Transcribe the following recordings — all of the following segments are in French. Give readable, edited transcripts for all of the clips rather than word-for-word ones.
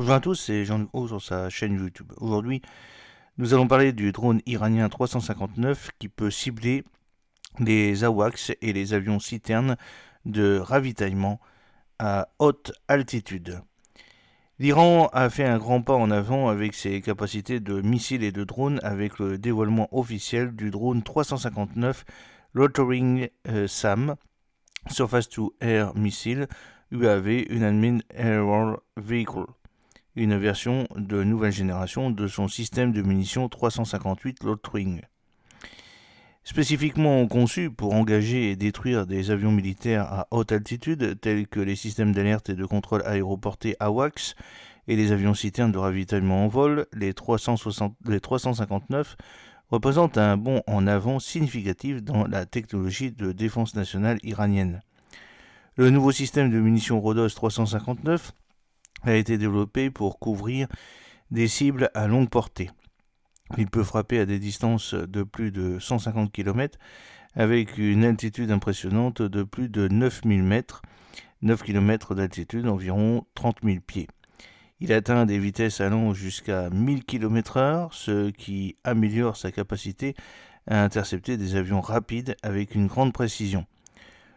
Bonjour à tous, c'est Jean-Luc Haut sur sa chaîne YouTube. Aujourd'hui, nous allons parler du drone iranien 359 qui peut cibler les AWACS et les avions citernes de ravitaillement à haute altitude. L'Iran a fait un grand pas en avant avec ses capacités de missiles et de drones avec le dévoilement officiel du drone 359 Loitering SAM, Surface to Air Missile, UAV, Unmanned Aerial Vehicle, une version de nouvelle génération de son système de munitions 358 Loitering. Spécifiquement conçu pour engager et détruire des avions militaires à haute altitude, tels que les systèmes d'alerte et de contrôle aéroportés AWACS et les avions citernes de ravitaillement en vol, les 359 représentent un bond en avant significatif dans la technologie de défense nationale iranienne. Le nouveau système de munitions Rhodos 359 a été développé pour couvrir des cibles à longue portée. Il peut frapper à des distances de plus de 150 km avec une altitude impressionnante de plus de 9000 mètres, 9 km d'altitude, environ 30 000 pieds. Il atteint des vitesses allant jusqu'à 1000 km/h, ce qui améliore sa capacité à intercepter des avions rapides avec une grande précision.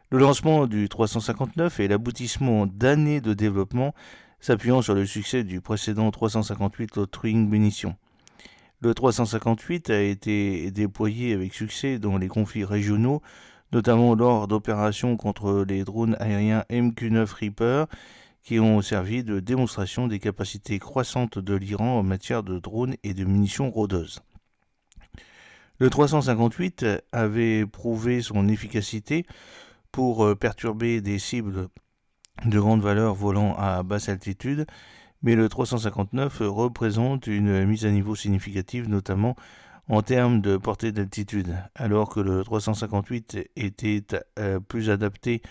Le lancement du 359 est l'aboutissement d'années de développement s'appuyant sur le succès du précédent 358 Loitering munitions. Le 358 a été déployé avec succès dans les conflits régionaux, notamment lors d'opérations contre les drones aériens MQ-9 Reaper, qui ont servi de démonstration des capacités croissantes de l'Iran en matière de drones et de munitions rôdeuses. Le 358 avait prouvé son efficacité pour perturber des cibles de grande valeur volant à basse altitude, mais le 359 représente une mise à niveau significative, notamment en termes de portée d'altitude. Alors que le 358 était plus adapté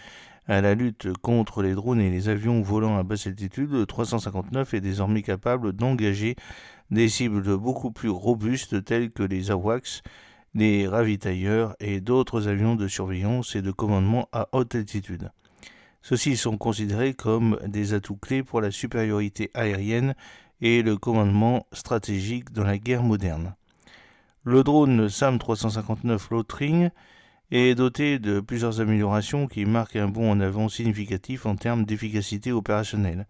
à la lutte contre les drones et les avions volant à basse altitude, le 359 est désormais capable d'engager des cibles beaucoup plus robustes telles que les AWACS, les ravitailleurs et d'autres avions de surveillance et de commandement à haute altitude. Ceux-ci sont considérés comme des atouts clés pour la supériorité aérienne et le commandement stratégique dans la guerre moderne. Le drone SAM 359 Loitering est doté de plusieurs améliorations qui marquent un bond en avant significatif en termes d'efficacité opérationnelle.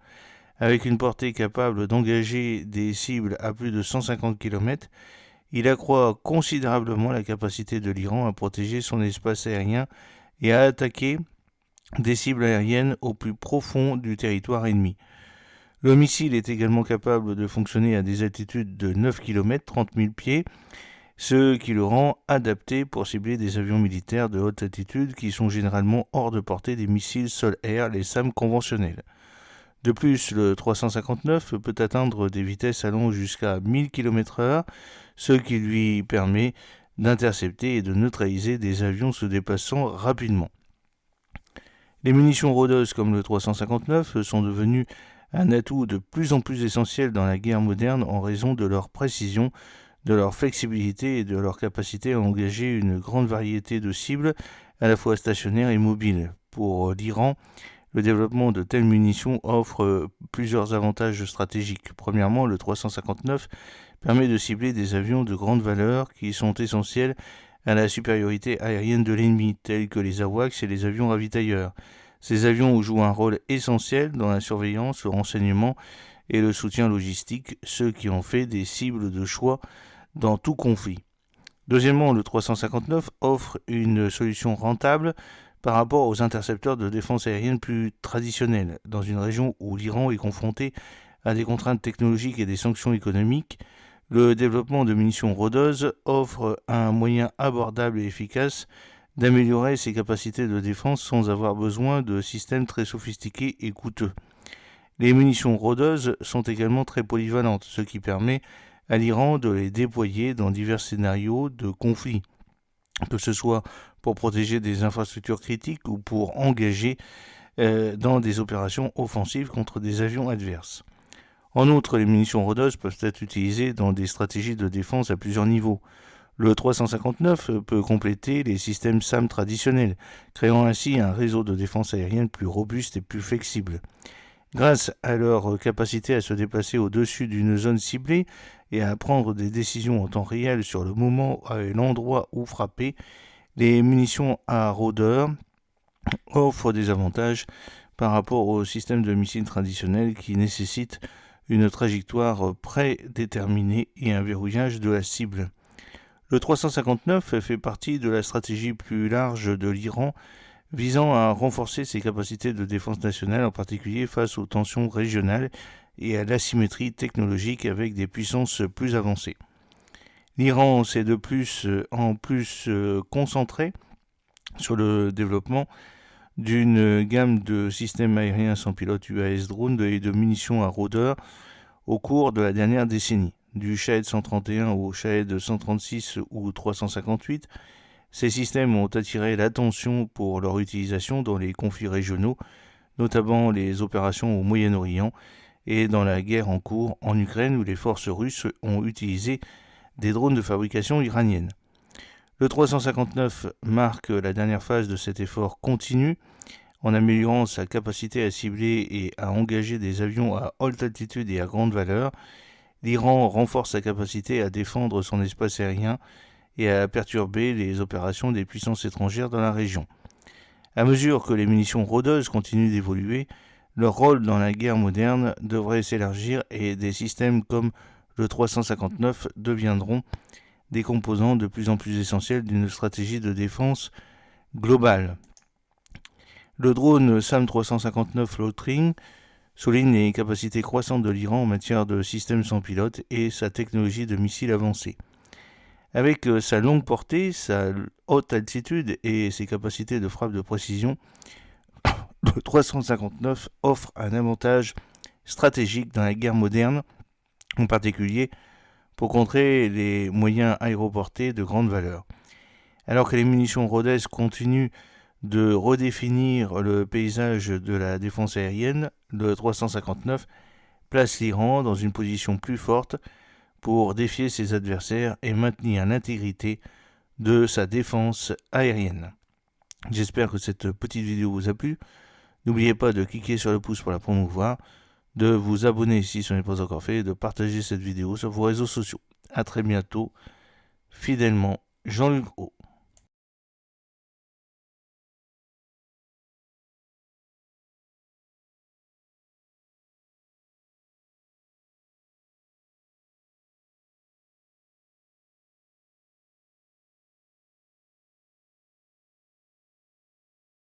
Avec une portée capable d'engager des cibles à plus de 150 km, il accroît considérablement la capacité de l'Iran à protéger son espace aérien et à attaquer des cibles aériennes au plus profond du territoire ennemi. Le missile est également capable de fonctionner à des altitudes de 9 km, 30 000 pieds, ce qui le rend adapté pour cibler des avions militaires de haute altitude qui sont généralement hors de portée des missiles sol-air, les SAM conventionnels. De plus, le 359 peut atteindre des vitesses allant jusqu'à 1000 km/h, ce qui lui permet d'intercepter et de neutraliser des avions se déplaçant rapidement. Les munitions rôdeuses comme le 359 sont devenues un atout de plus en plus essentiel dans la guerre moderne en raison de leur précision, de leur flexibilité et de leur capacité à engager une grande variété de cibles à la fois stationnaires et mobiles. Pour l'Iran, le développement de telles munitions offre plusieurs avantages stratégiques. Premièrement, le 359 permet de cibler des avions de grande valeur qui sont essentiels à la supériorité aérienne de l'ennemi, tels que les AWACS et les avions ravitailleurs. Ces avions jouent un rôle essentiel dans la surveillance, le renseignement et le soutien logistique, ce qui en fait des cibles de choix dans tout conflit. Deuxièmement, le 359 offre une solution rentable par rapport aux intercepteurs de défense aérienne plus traditionnels. Dans une région où l'Iran est confronté à des contraintes technologiques et des sanctions économiques, le développement de munitions rôdeuses offre un moyen abordable et efficace d'améliorer ses capacités de défense sans avoir besoin de systèmes très sophistiqués et coûteux. Les munitions rôdeuses sont également très polyvalentes, ce qui permet à l'Iran de les déployer dans divers scénarios de conflit, que ce soit pour protéger des infrastructures critiques ou pour engager dans des opérations offensives contre des avions adverses. En outre, les munitions rôdeuses peuvent être utilisées dans des stratégies de défense à plusieurs niveaux. Le 359 peut compléter les systèmes SAM traditionnels, créant ainsi un réseau de défense aérienne plus robuste et plus flexible. Grâce à leur capacité à se déplacer au-dessus d'une zone ciblée et à prendre des décisions en temps réel sur le moment et l'endroit où frapper, les munitions à rôdeur offrent des avantages par rapport au système de missiles traditionnels qui nécessitent une trajectoire prédéterminée et un verrouillage de la cible. Le 359 fait partie de la stratégie plus large de l'Iran visant à renforcer ses capacités de défense nationale, en particulier face aux tensions régionales et à l'asymétrie technologique avec des puissances plus avancées. L'Iran s'est de plus en plus concentré sur le développement d'une gamme de systèmes aériens sans pilote UAS drones et de munitions à rôdeur au cours de la dernière décennie. Du Shahed 131 au Shahed 136 ou 358, ces systèmes ont attiré l'attention pour leur utilisation dans les conflits régionaux, notamment les opérations au Moyen-Orient et dans la guerre en cours en Ukraine où les forces russes ont utilisé des drones de fabrication iranienne. Le 359 marque la dernière phase de cet effort continu en améliorant sa capacité à cibler et à engager des avions à haute altitude et à grande valeur. L'Iran renforce sa capacité à défendre son espace aérien et à perturber les opérations des puissances étrangères dans la région. À mesure que les munitions rôdeuses continuent d'évoluer, leur rôle dans la guerre moderne devrait s'élargir et des systèmes comme le 359 deviendront des composants de plus en plus essentiels d'une stratégie de défense globale. Le drone SAM-359 Lothring souligne les capacités croissantes de l'Iran en matière de systèmes sans pilote et sa technologie de missiles avancés. Avec sa longue portée, sa haute altitude et ses capacités de frappe de précision, le 359 offre un avantage stratégique dans la guerre moderne, en particulier pour contrer les moyens aéroportés de grande valeur. Alors que les munitions Rhodes continuent de redéfinir le paysage de la défense aérienne, le 359 place l'Iran dans une position plus forte pour défier ses adversaires et maintenir l'intégrité de sa défense aérienne. J'espère que cette petite vidéo vous a plu. N'oubliez pas de cliquer sur le pouce pour la promouvoir, de vous abonner si ce n'est pas encore fait et de partager cette vidéo sur vos réseaux sociaux. A très bientôt. Fidèlement, Jean-Luc Haut.